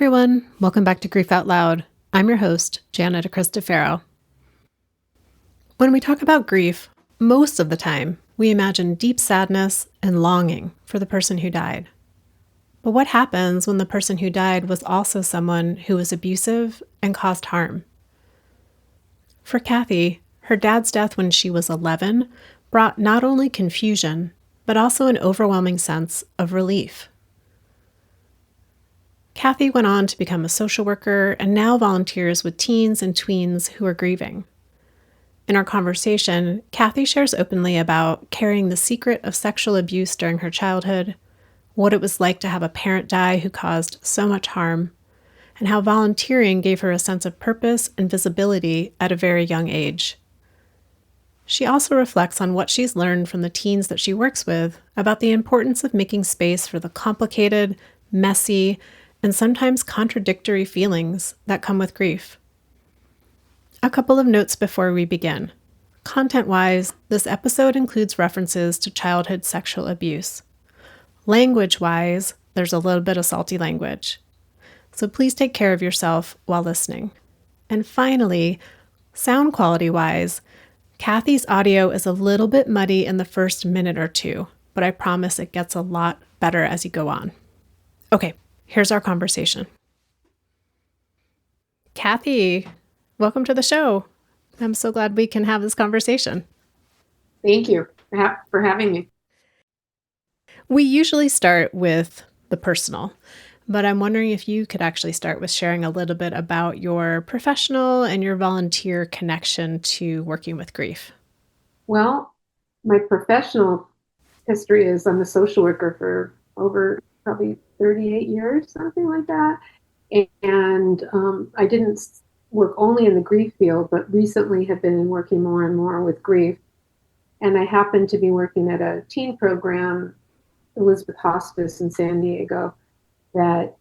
everyone. Welcome back to Grief Out Loud. I'm your host, Janet Cristofaro. When we talk about grief, most of the time, we imagine deep sadness and longing for the person who died. But what happens when the person who died was also someone who was abusive and caused harm? For Kathy, her dad's death when she was 11 brought not only confusion, but also an overwhelming sense of relief. Kathy went on to become a social worker and now volunteers with teens and tweens who are grieving. In our conversation, Kathy shares openly about carrying the secret of sexual abuse during her childhood, what it was like to have a parent die who caused so much harm, and how volunteering gave her a sense of purpose and visibility at a very young age. She also reflects on what she's learned from the teens that she works with about the importance of making space for the complicated, messy, and sometimes contradictory feelings that come with grief. A couple of notes before we begin. Content-wise, this episode includes references to childhood sexual abuse. Language-wise, there's a little bit of salty language. So please take care of yourself while listening. And finally, sound quality-wise, Kathy's audio is a little bit muddy in the first minute or two, but I promise it gets a lot better as you go on. Okay. Here's our conversation. Kathy, welcome to the show. I'm so glad we can have this conversation. Thank you for having me. We usually start with the personal, but I'm wondering if you could actually start with sharing a little bit about your professional and your volunteer connection to working with grief. Well, my professional history is I'm a social worker for over probably 38 years, something like that. And I didn't work only in the grief field, but recently have been working more and more with grief. And I happened to be working at a teen program, Elizabeth Hospice in San Diego, that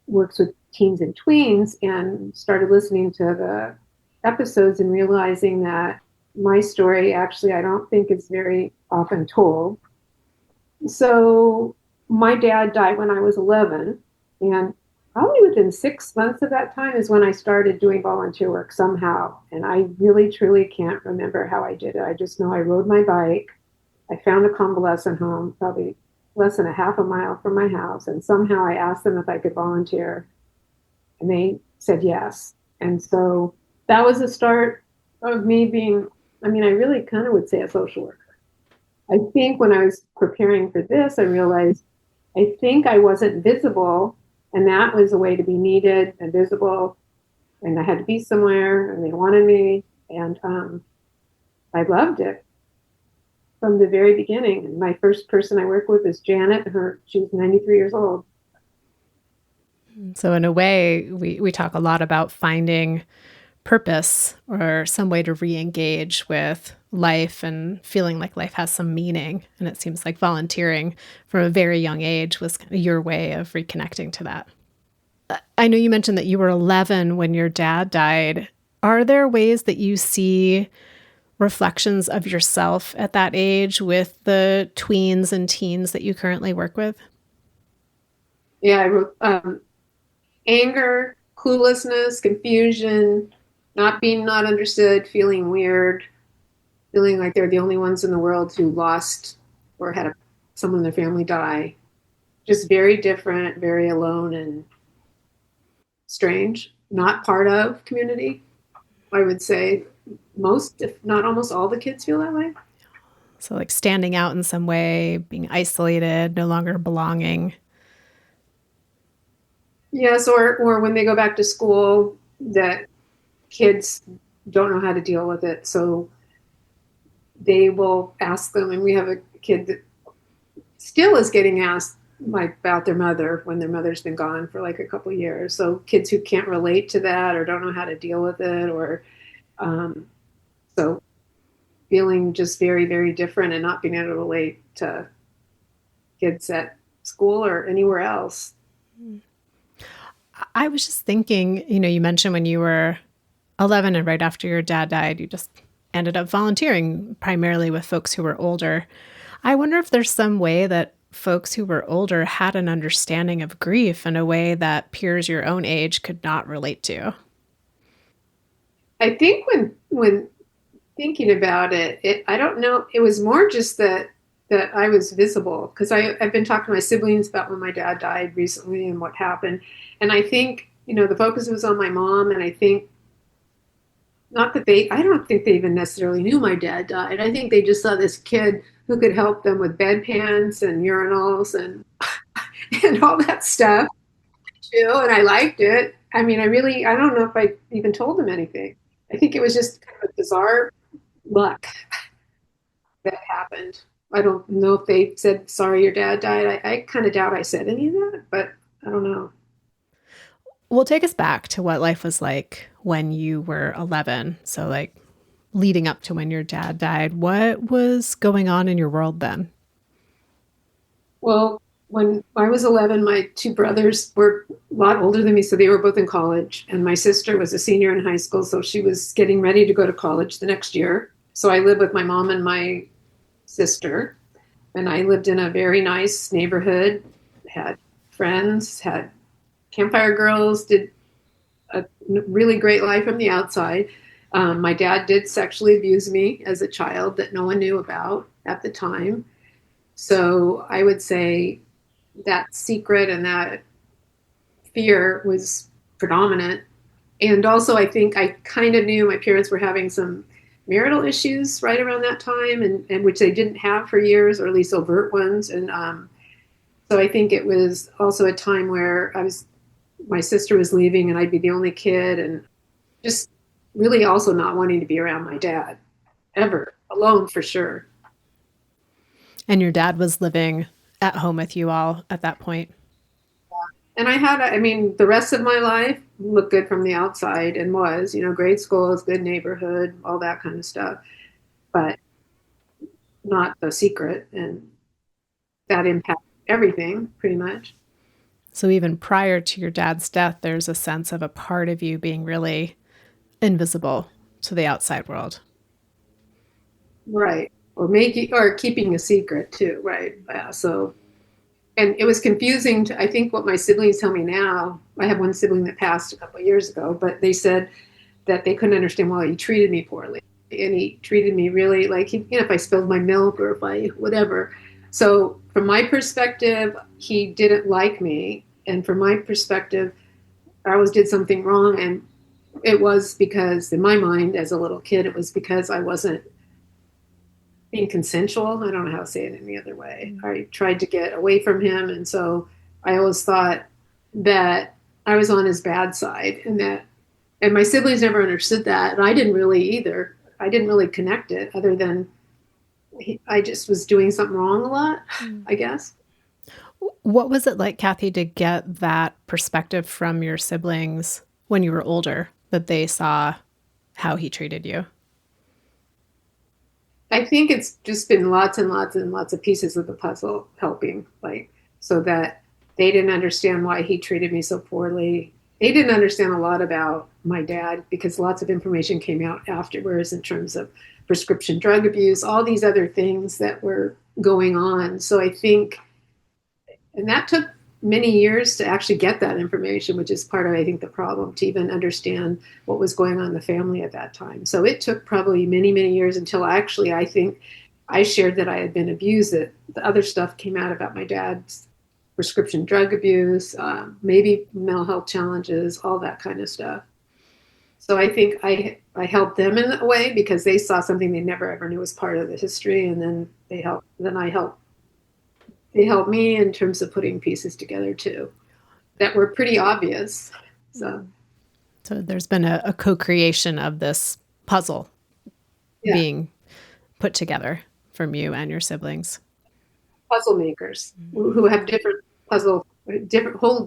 works with teens and tweens, and started listening to the episodes and realizing that my story actually I don't think is very often told. So my dad died when I was 11, and probably within 6 months of that time is when I started doing volunteer work somehow. And I really, truly can't remember how I did it. I just know I rode my bike. I found a convalescent home, probably less than a half a mile from my house. And somehow I asked them if I could volunteer. And they said yes. And so that was the start of me being, I really kind of would say a social worker. I think when I was preparing for this, I realized I think I wasn't visible, and that was a way to be needed and visible, and I had to be somewhere, and they wanted me, and I loved it from the very beginning. And my first person I worked with is Janet. She was 93 years old. So in a way, we talk a lot about finding purpose or some way to re-engage with life and feeling like life has some meaning. And it seems like volunteering from a very young age was kind of your way of reconnecting to that. I know you mentioned that you were 11 when your dad died. Are there ways that you see reflections of yourself at that age with the tweens and teens that you currently work with? Yeah, I wrote anger, cluelessness, confusion, not understood, feeling weird, feeling like they're the only ones in the world who lost or had someone in their family die. Just very different, very alone and strange, not part of community. I would say most, if not almost all the kids feel that way. So like standing out in some way, being isolated, no longer belonging. Yes, or when they go back to school, that kids don't know how to deal with it. So they will ask them, and we have a kid that still is getting asked like about their mother when their mother's been gone for like a couple of years. So kids who can't relate to that or don't know how to deal with it, or so feeling just very, very different and not being able to relate to kids at school or anywhere else. I was just thinking, you mentioned when you were 11 and right after your dad died, you just ended up volunteering primarily with folks who were older. I wonder if there's some way that folks who were older had an understanding of grief in a way that peers your own age could not relate to. I think when thinking about it, I don't know, it was more just that I was visible because I've been talking to my siblings about when my dad died recently and what happened. And I think, the focus was on my mom. And I think not that I don't think they even necessarily knew my dad died. I think they just saw this kid who could help them with bedpans and urinals and, and all that stuff too. And I liked it. I mean, I don't know if I even told them anything. I think it was just kind of a bizarre luck that happened. I don't know if they said, sorry, your dad died. I kind of doubt I said any of that, but I don't know. Well, take us back to what life was like when you were 11. So, like, leading up to when your dad died, what was going on in your world then? Well, when I was 11, my two brothers were a lot older than me, so they were both in college. And my sister was a senior in high school, so she was getting ready to go to college the next year. So I lived with my mom and my sister, and I lived in a very nice neighborhood, had friends, had campfire girls, did a really great life from the outside. My dad did sexually abuse me as a child that no one knew about at the time. So I would say that secret and that fear was predominant. And also, I think I kind of knew my parents were having some marital issues right around that time, and which they didn't have for years, or at least overt ones. And so I think it was also a time where my sister was leaving and I'd be the only kid, and just really also not wanting to be around my dad ever, alone for sure. And your dad was living at home with you all at that point. And I mean, the rest of my life looked good from the outside and was, great schools, good neighborhood, all that kind of stuff, but not the secret. And that impacted everything pretty much. So even prior to your dad's death, there's a sense of a part of you being really invisible to the outside world. Right. Or keeping a secret too. Right. Yeah. So, and it was confusing I think what my siblings tell me now, I have one sibling that passed a couple of years ago, but they said that they couldn't understand why he treated me poorly. And he treated me really like, if I spilled my milk or if I, whatever. So from my perspective, he didn't like me. And from my perspective, I always did something wrong. And it was because, in my mind, as a little kid, it was because I wasn't being consensual. I don't know how to say it any other way. I tried to get away from him. And so I always thought that I was on his bad side, and my siblings never understood that. And I didn't really either. I didn't really connect it other than I just was doing something wrong a lot, I guess. What was it like, Kathy, to get that perspective from your siblings when you were older, that they saw how he treated you? I think it's just been lots and lots and lots of pieces of the puzzle helping, so that they didn't understand why he treated me so poorly. They didn't understand a lot about my dad because lots of information came out afterwards in terms of prescription drug abuse, all these other things that were going on. So I think, and that took many years to actually get that information, which is part of, I think, the problem, to even understand what was going on in the family at that time. So it took probably many, many years until actually, I think, I shared that I had been abused. That the other stuff came out about my dad's prescription drug abuse, maybe mental health challenges, all that kind of stuff. So I think I helped them in a way because they saw something they never ever knew was part of the history, and then they helped me in terms of putting pieces together too that were pretty obvious. So there's been a co-creation of this puzzle being put together from you and your siblings. Puzzle makers who have different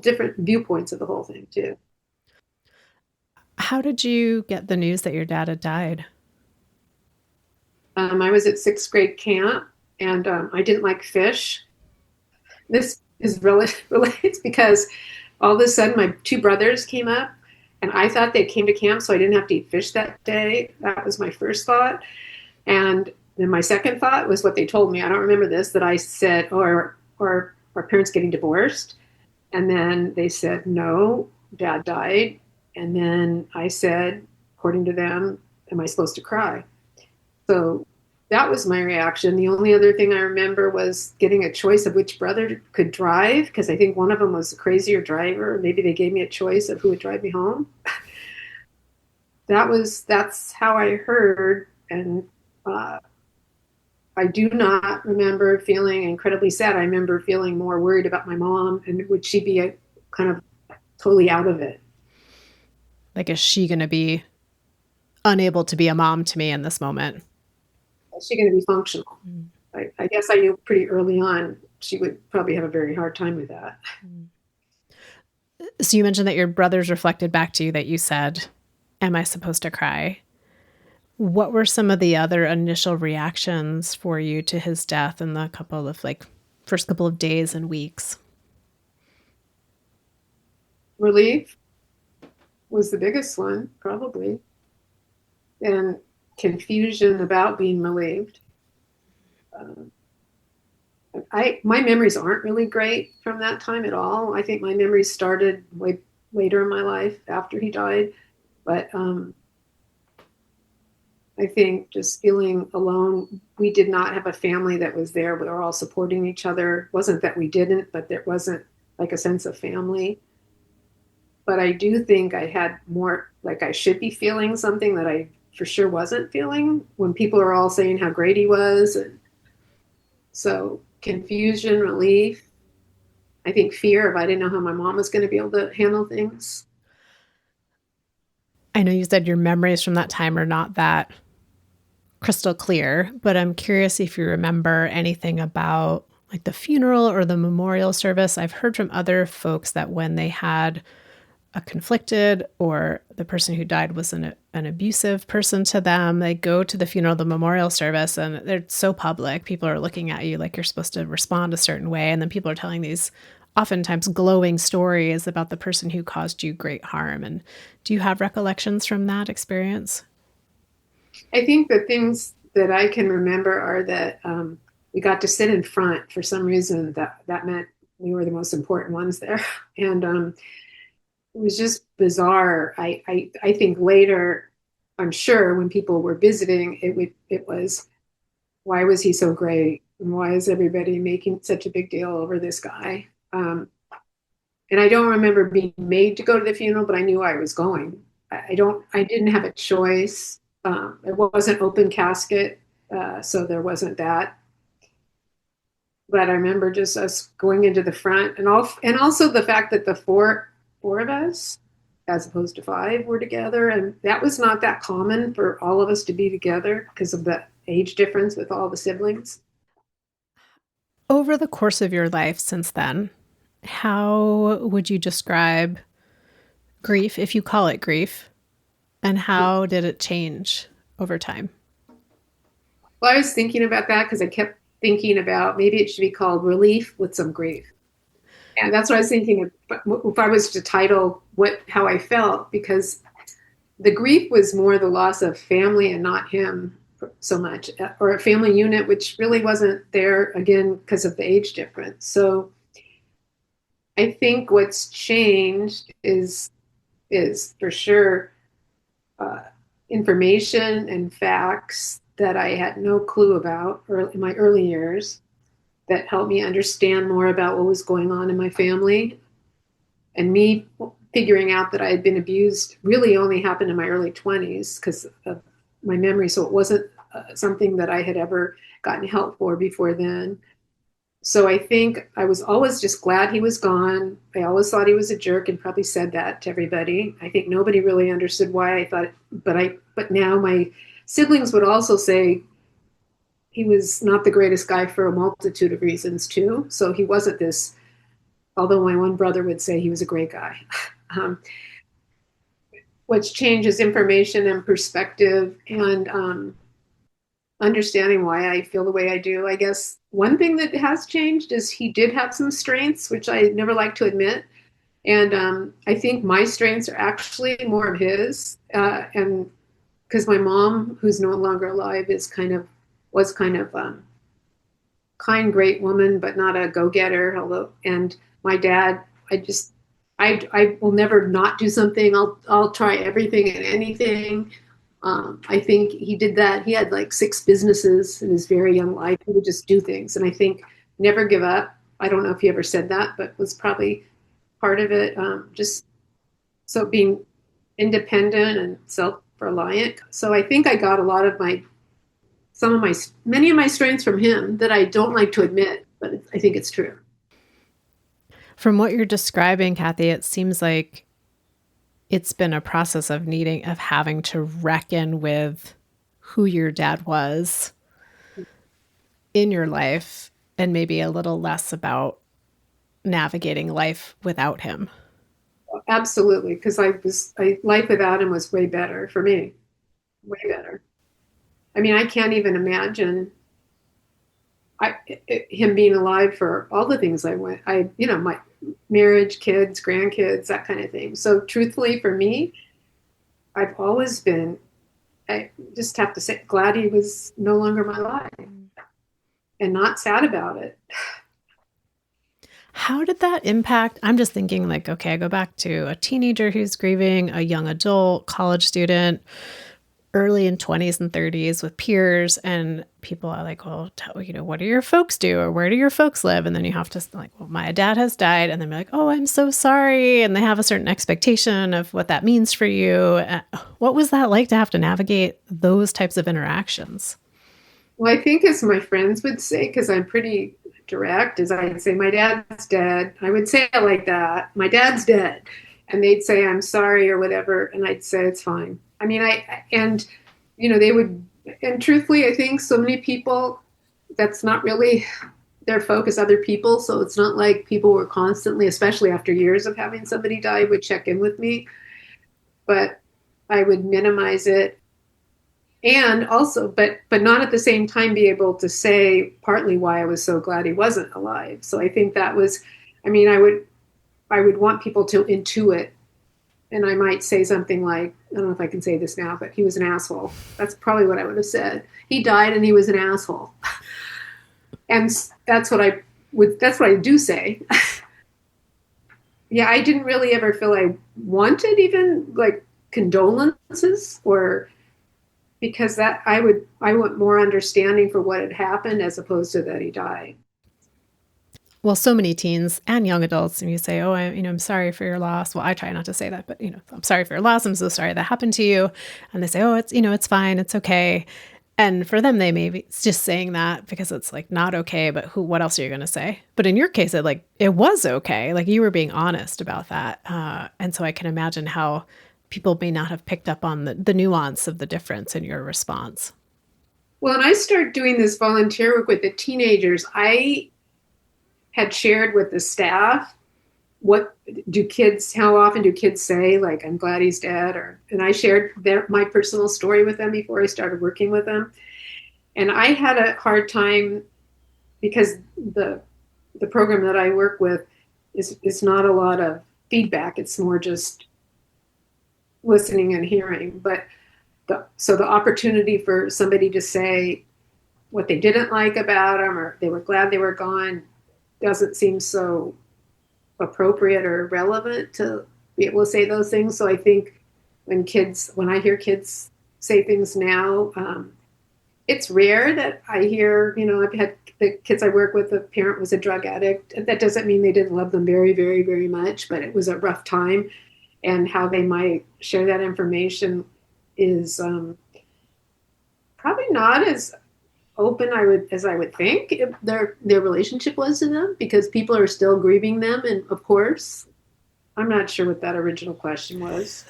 different viewpoints of the whole thing too. How did you get the news that your dad had died? I was at sixth grade camp, and I didn't like fish. This is really it's because all of a sudden my two brothers came up, and I thought they came to camp so I didn't have to eat fish that day. That was my first thought. And then my second thought was what they told me. I don't remember this, that I said, or our parents getting divorced. And then they said, no, dad died. And then I said, according to them, am I supposed to cry? So that was my reaction. The only other thing I remember was getting a choice of which brother could drive, because I think one of them was a crazier driver. Maybe they gave me a choice of who would drive me home. That's how I heard. And uh, I do not remember feeling incredibly sad. I remember feeling more worried about my mom and would she be kind of totally out of it? Like, is she going to be unable to be a mom to me in this moment? Is she going to be functional? Mm. I guess I knew pretty early on she would probably have a very hard time with that. So you mentioned that your brothers reflected back to you that you said, am I supposed to cry? What were some of the other initial reactions for you to his death in the couple of first couple of days and weeks? Relief was the biggest one, probably, and confusion about being relieved. Um, my memories aren't really great from that time at all. I think my memories started way later in my life after he died, but I think just feeling alone. We did not have a family that was there. We were all supporting each other. It wasn't that we didn't, but there wasn't like a sense of family. But I do think I had more, like I should be feeling something that I for sure wasn't feeling when people are all saying how great he was. And so confusion, relief, I think fear of I didn't know how my mom was going to be able to handle things. I know you said your memories from that time are not that crystal clear, but I'm curious if you remember anything about like the funeral or the memorial service. I've heard from other folks that when they had a conflicted or the person who died was an abusive person to them, they go to the funeral, the memorial service, and they're so public. People are looking at you like you're supposed to respond a certain way. And then people are telling these oftentimes glowing stories about the person who caused you great harm. And do you have recollections from that experience? I think the things that I can remember are that we got to sit in front for some reason. That meant we were the most important ones there, and it was just bizarre. I think later, I'm sure when people were visiting, it was why was he so great, and why is everybody making such a big deal over this guy? And I don't remember being made to go to the funeral, but I knew I was going. I didn't have a choice. It wasn't open casket, so there wasn't that. But I remember just us going into the front, and also the fact that the four of us, as opposed to five, were together, and that was not that common for all of us to be together because of the age difference with all the siblings. Over the course of your life since then, how would you describe grief, if you call it grief, and how did it change over time? Well, I was thinking about that because I kept thinking about maybe it should be called relief with some grief. And that's what I was thinking if I was to title how I felt, because the grief was more the loss of family and not him so much, or a family unit, which really wasn't there again because of the age difference. So I think what's changed is for sure uh, information and facts that I had no clue about in my early years that helped me understand more about what was going on in my family. And me figuring out that I had been abused really only happened in my early 20s because of my memory. So it wasn't something that I had ever gotten help for before then. So I think I was always just glad he was gone. I always thought he was a jerk and probably said that to everybody. I think nobody really understood why I thought, but now my siblings would also say he was not the greatest guy for a multitude of reasons too. So he wasn't this, although my one brother would say he was a great guy. Um, what's changed is information and perspective and understanding why I feel the way I do. I guess one thing that has changed is he did have some strengths, which I never like to admit. And I think my strengths are actually more of his. And because my mom, who's no longer alive, was kind of kind, great woman, but not a go-getter. Although, and my dad, I will never not do something. I'll try everything and anything. I think he did that. He had like 6 businesses in his very young life. He would just do things, and I think never give up. I don't know if he ever said that, but was probably part of it. Just so being independent and self-reliant. So I think I got a lot of many of my strengths from him that I don't like to admit, but I think it's true. From what you're describing, Kathy, it seems like it's been a process of having to reckon with who your dad was in your life and maybe a little less about navigating life without him. Absolutely, because life without him was way better for me, way better. I mean, I can't even imagine him being alive for all the things my marriage, kids, grandkids, that kind of thing. So truthfully, for me, I've always been, I just have to say, glad he was no longer my life and not sad about it. How did that impact? I'm just thinking like, okay, I go back to a teenager who's grieving, a young adult, college student, early in 20s and 30s with peers, and people are like, well, what do your folks do? Or where do your folks live? And then you have to like, well, my dad has died. And then be like, oh, I'm so sorry. And they have a certain expectation of what that means for you. What was that like to have to navigate those types of interactions? Well, I think as my friends would say, because I'm pretty direct, is I'd say, my dad's dead. I would say it like that. My dad's dead. And they'd say, I'm sorry or whatever. And I'd say, it's fine. I mean, they would, and truthfully, I think so many people, that's not really their focus, other people. So it's not like people were constantly, especially after years of having somebody die, would check in with me. But I would minimize it. And also, but not at the same time be able to say partly why I was so glad he wasn't alive. So I think that was, I mean, I would want people to intuit, and I might say something like, I don't know if I can say this now, but he was an asshole. That's probably what I would have said. He died and he was an asshole. And that's what I do say. Yeah, I didn't really ever feel I wanted even like condolences, or because that I want more understanding for what had happened as opposed to that he died. Well, so many teens and young adults, and you say, oh, I'm sorry for your loss. Well, I try not to say that, but I'm sorry for your loss. I'm so sorry that happened to you. And they say, oh, it's fine. It's okay. And for them, they maybe it's just saying that because it's like not okay, but what else are you going to say? But in your case, it was okay. Like you were being honest about that. And so I can imagine how people may not have picked up on the nuance of the difference in your response. Well, when I started doing this volunteer work with the teenagers, I had shared with the staff, how often do kids say, like, I'm glad he's dead? And I shared my personal story with them before I started working with them. And I had a hard time because the program that I work with is not a lot of feedback. It's more just listening and hearing. But so the opportunity for somebody to say what they didn't like about them, or they were glad they were gone, doesn't seem so appropriate or relevant to be able to say those things. So I think when I hear kids say things now, it's rare that I hear, I've had the kids I work with, the parent was a drug addict. That doesn't mean they didn't love them very, very, very much, but it was a rough time. And how they might share that information is probably not as open as I would think if their relationship was to them, because people are still grieving them. And of course, I'm not sure what that original question was.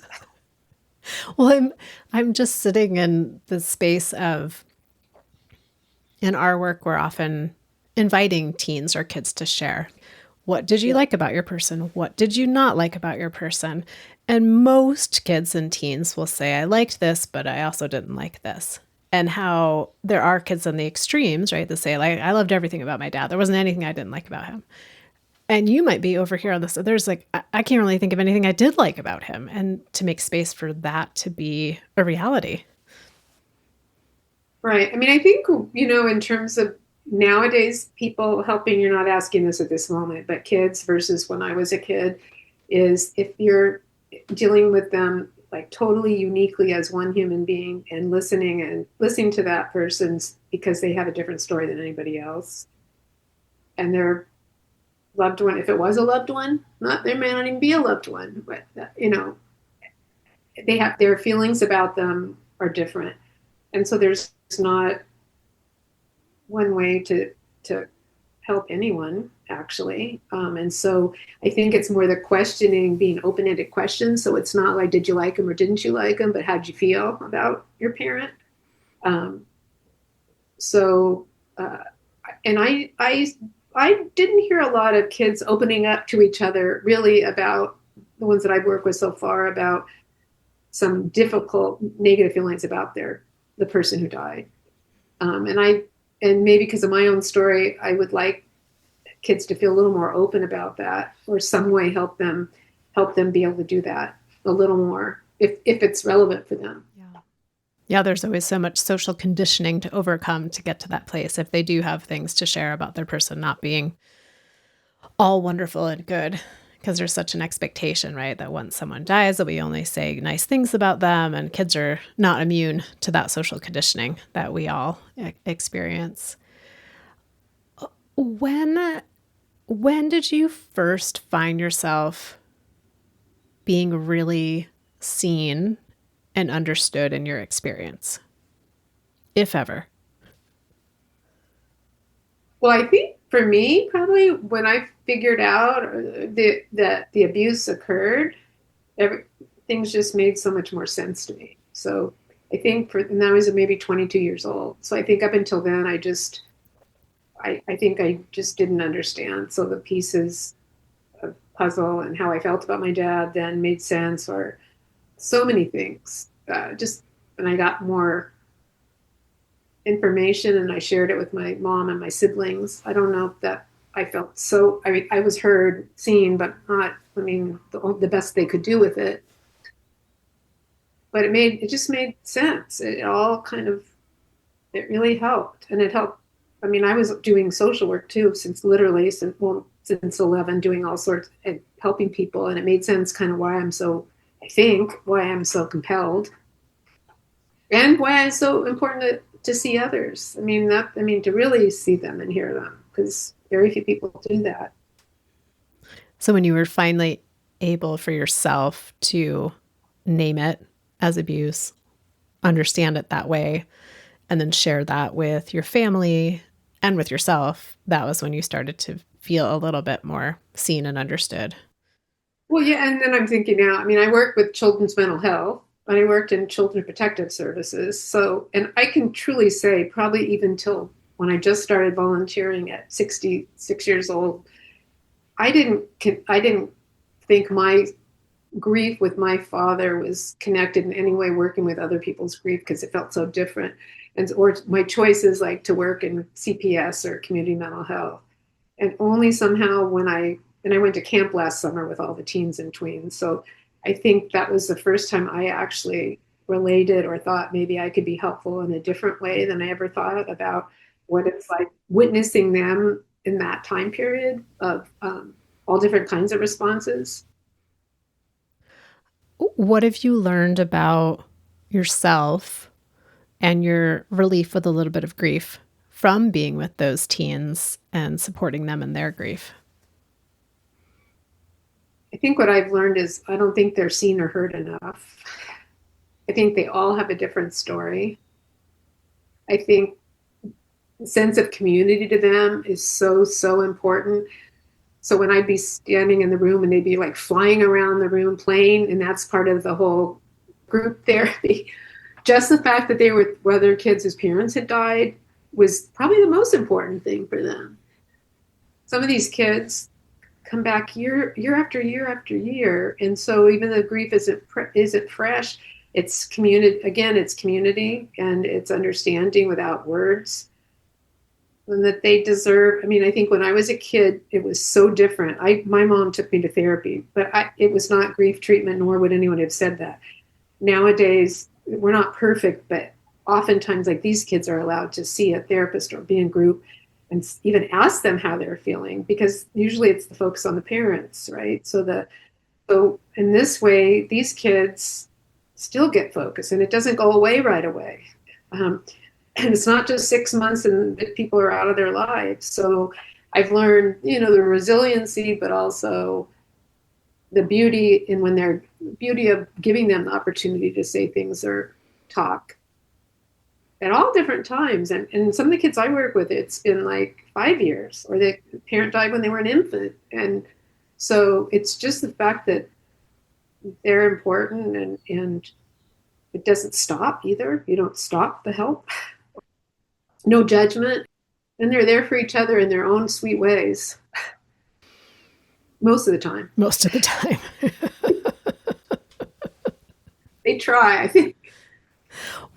Well, I'm just sitting in the space of, in our work, we're often inviting teens or kids to share. What did you like about your person? What did you not like about your person? And most kids and teens will say, I liked this, but I also didn't like this. And how there are kids on the extremes, right? That say, like, I loved everything about my dad. There wasn't anything I didn't like about him. And you might be over here on this. There's like, I can't really think of anything I did like about him. And to make space for that to be a reality. Right. I mean, I think, in terms of nowadays people helping, you're not asking this at this moment, but kids versus when I was a kid, is if you're dealing with them like totally uniquely as one human being and listening to that person's because they have a different story than anybody else, and their loved one, if it was a loved one, not, there may not even be a loved one, but they have, their feelings about them are different, and so there's not one way to help anyone actually. And so I think it's more the questioning, being open-ended questions. So it's not like, did you like him or didn't you like him, but how'd you feel about your parent? Um, so, and I didn't hear a lot of kids opening up to each other really about, the ones that I've worked with so far, about some difficult negative feelings about the person who died. And maybe because of my own story, I would like kids to feel a little more open about that, or some way help them be able to do that a little more if it's relevant for them. Yeah. Yeah, there's always so much social conditioning to overcome to get to that place if they do have things to share about their person not being all wonderful and good, because there's such an expectation, right, that once someone dies that we only say nice things about them, and kids are not immune to that social conditioning that we all experience. When did you first find yourself being really seen and understood in your experience, if ever? Well, I think for me, probably when I figured out that the abuse occurred, things just made so much more sense to me. So I think and I was maybe 22 years old. So I think up until then, I think I just didn't understand. So the pieces of puzzle and how I felt about my dad then made sense, or so many things. Just when I got more information and I shared it with my mom and my siblings, I don't know if that I felt so. I mean, I was heard, seen, but not. I mean, the best they could do with it. But it just made sense. It all kind of, it really helped, and it helped. I mean, I was doing social work too since 11, doing all sorts and helping people, and it made sense kind of I think why I'm so compelled, and why it's so important to see others. I mean, to really see them and hear them, because very few people do that. So when you were finally able for yourself to name it as abuse, understand it that way, and then share that with your family and with yourself, that was when you started to feel a little bit more seen and understood. Well, yeah, and then I'm thinking now, I mean, I work with children's mental health, and I worked in children protective services. So, and I can truly say, probably even till when I just started volunteering at 66 years old, I didn't think my grief with my father was connected in any way working with other people's grief, because it felt so different. And or my choices like to work in CPS or community mental health. And only somehow I went to camp last summer with all the teens and tweens. So I think that was the first time I actually related or thought maybe I could be helpful in a different way than I ever thought about what it's like witnessing them in that time period of all different kinds of responses. What have you learned about yourself and your relief with a little bit of grief from being with those teens and supporting them in their grief? I think what I've learned is I don't think they're seen or heard enough. I think they all have a different story. I think the sense of community to them is so, so important. So when I'd be standing in the room and they'd be like flying around the room playing, and that's part of the whole group therapy, just the fact that they were with other kids whose parents had died was probably the most important thing for them. Some of these kids come back year after year after year, and so even though grief isn't fresh, it's community. Again, it's community and it's understanding without words, and that they deserve. I mean, I think when I was a kid, it was so different. My mom took me to therapy, but it was not grief treatment, nor would anyone have said that. Nowadays, we're not perfect, but oftentimes, like, these kids are allowed to see a therapist or be in group, and even ask them how they're feeling, because usually it's the focus on the parents, right? So in this way, these kids still get focus, and it doesn't go away right away. Um, and it's not just 6 months and people are out of their lives. So I've learned, the resiliency, but also the beauty in when they're beauty of giving them the opportunity to say things or talk at all different times. And some of the kids I work with, it's been like 5 years, or the parent died when they were an infant. And so it's just the fact that they're important, and it doesn't stop either. You don't stop the help, no judgment. And they're there for each other in their own sweet ways most of the time. Most of the time. They try, I think.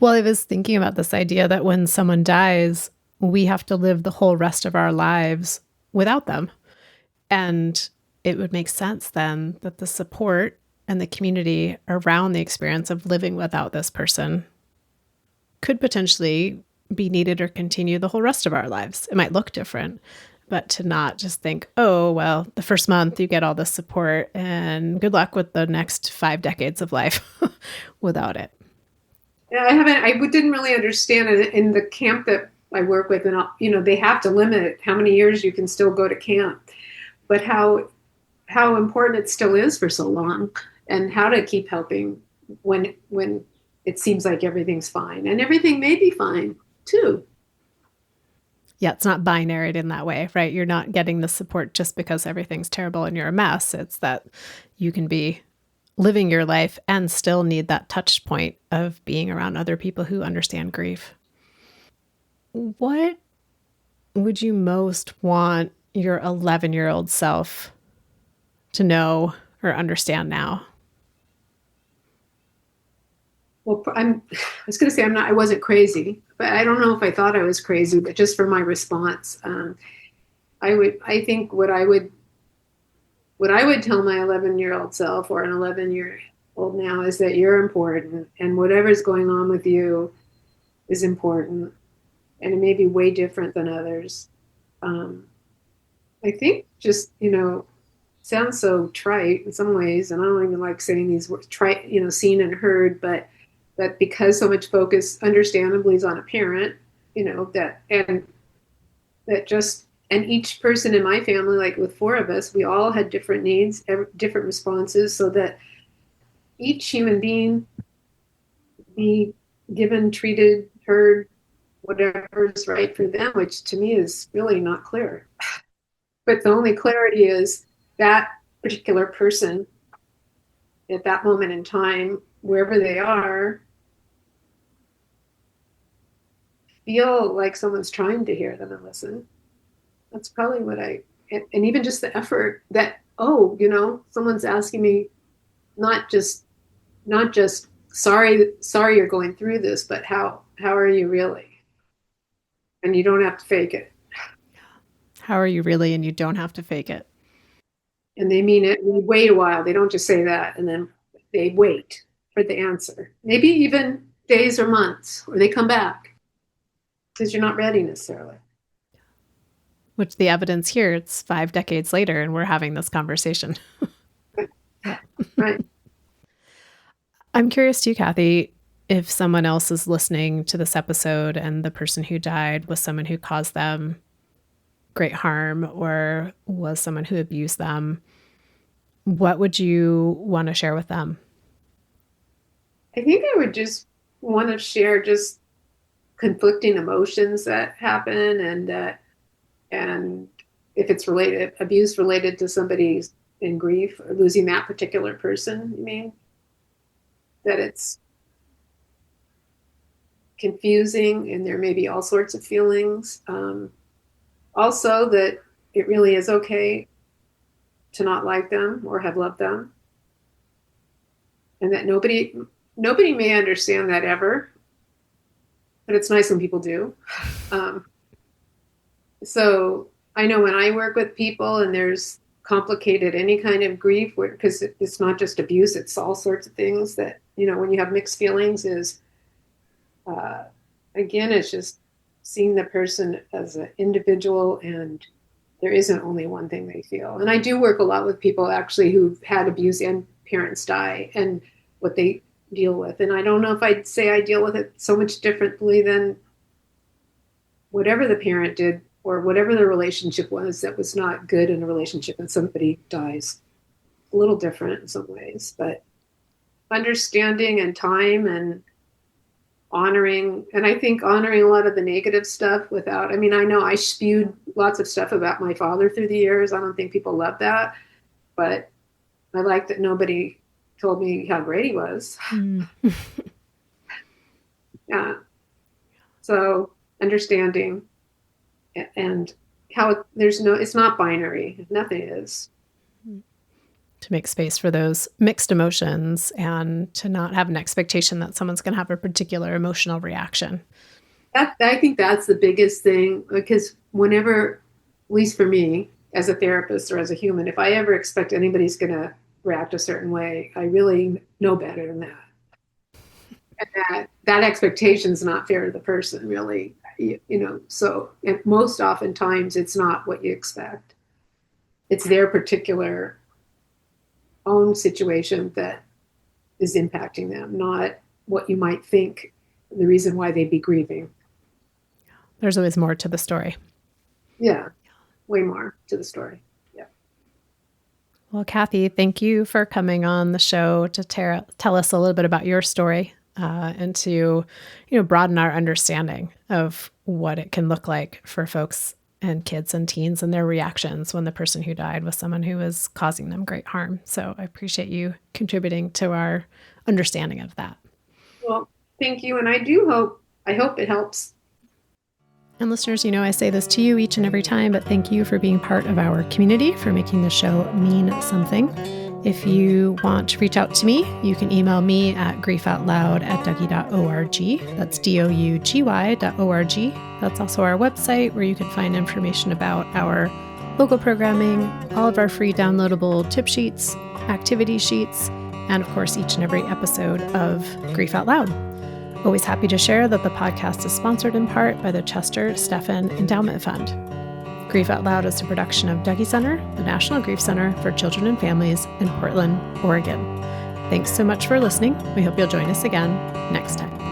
Well, I was thinking about this idea that when someone dies, we have to live the whole rest of our lives without them. And it would make sense then that the support and the community around the experience of living without this person could potentially be needed or continue the whole rest of our lives. It might look different, but to not just think, oh, well, the first month you get all this support and good luck with the next 5 decades of life without it. Yeah, I didn't really understand it in the camp that I work with, and they have to limit how many years you can still go to camp, but how important it still is for so long, and how to keep helping when it seems like everything's fine, and everything may be fine too. Yeah, it's not binary in that way, right? You're not getting the support just because everything's terrible and you're a mess. It's that you can be living your life and still need that touch point of being around other people who understand grief. What would you most want your 11-year-old self to know or understand now? Well, I was going to say I wasn't crazy, but I don't know if I thought I was crazy, but just for my response, I think what I would tell my 11-year-old self, or an 11-year-old now, is that you're important, and whatever's going on with you is important, and it may be way different than others. I think just, sounds so trite in some ways, and I don't even like saying these words, trite, seen and heard, but because so much focus understandably is on a parent, and each person in my family, like with 4 of us, we all had different needs, different responses, so that each human being be given, treated, heard, whatever is right for them, which to me is really not clear. But the only clarity is that particular person at that moment in time, wherever they are, feel like someone's trying to hear them and listen. That's probably and even just the effort that, someone's asking me, not just sorry you're going through this, but how are you really? And you don't have to fake it. How are you really? And you don't have to fake it. And they mean it. We wait a while. They don't just say that and then they wait for the answer. Maybe even days or months, or they come back because you're not ready necessarily. Which the evidence here, it's 5 decades later and we're having this conversation. Yeah. Right. I'm curious too, Kathy, if someone else is listening to this episode and the person who died was someone who caused them great harm or was someone who abused them, what would you want to share with them? I think I would just want to share just conflicting emotions that happen, and if it's abuse related to somebody in grief or losing that particular person, you mean, that it's confusing and there may be all sorts of feelings. Also, that it really is okay to not like them or have loved them, and that nobody may understand that ever, but it's nice when people do. So I know when I work with people and there's complicated any kind of grief, because it's not just abuse, it's all sorts of things that, when you have mixed feelings, is again, it's just seeing the person as an individual, and there isn't only one thing they feel. And I do work a lot with people actually who've had abuse and parents die and what they deal with. And I don't know if I'd say I deal with it so much differently than whatever the parent did or whatever the relationship was that was not good in a relationship and somebody dies. A little different in some ways, but understanding and time and honoring. And I think honoring a lot of the negative stuff without, I mean, I know I spewed lots of stuff about my father through the years. I don't think people love that, but I like that nobody told me how great he was. Yeah. So understanding and how it's not binary. Nothing is. To make space for those mixed emotions and to not have an expectation that someone's going to have a particular emotional reaction. I think that's the biggest thing, because whenever, at least for me as a therapist or as a human, if I ever expect anybody's going to react a certain way, I really know better than that. And that expectation is not fair to the person, really. So and most oftentimes it's not what you expect. It's their particular own situation that is impacting them, not what you might think the reason why they'd be grieving. There's always more to the story. Yeah, way more to the story. Yeah. Well, Kathy, thank you for coming on the show to tell us a little bit about your story and to, broaden our understanding of what it can look like for folks and kids and teens and their reactions when the person who died was someone who was causing them great harm. So I appreciate you contributing to our understanding of that. Well, thank you. And I hope it helps. And listeners, I say this to you each and every time, but thank you for being part of our community, for making the show mean something. If you want to reach out to me, you can email me at griefoutloud@dougy.org. That's dougy.org. That's also our website where you can find information about our local programming, all of our free downloadable tip sheets, activity sheets, and of course, each and every episode of Grief Out Loud. Always happy to share that the podcast is sponsored in part by the Chester Stephan Endowment Fund. Grief Out Loud is a production of Dougy Center, the National Grief Center for Children and Families in Portland, Oregon. Thanks so much for listening. We hope you'll join us again next time.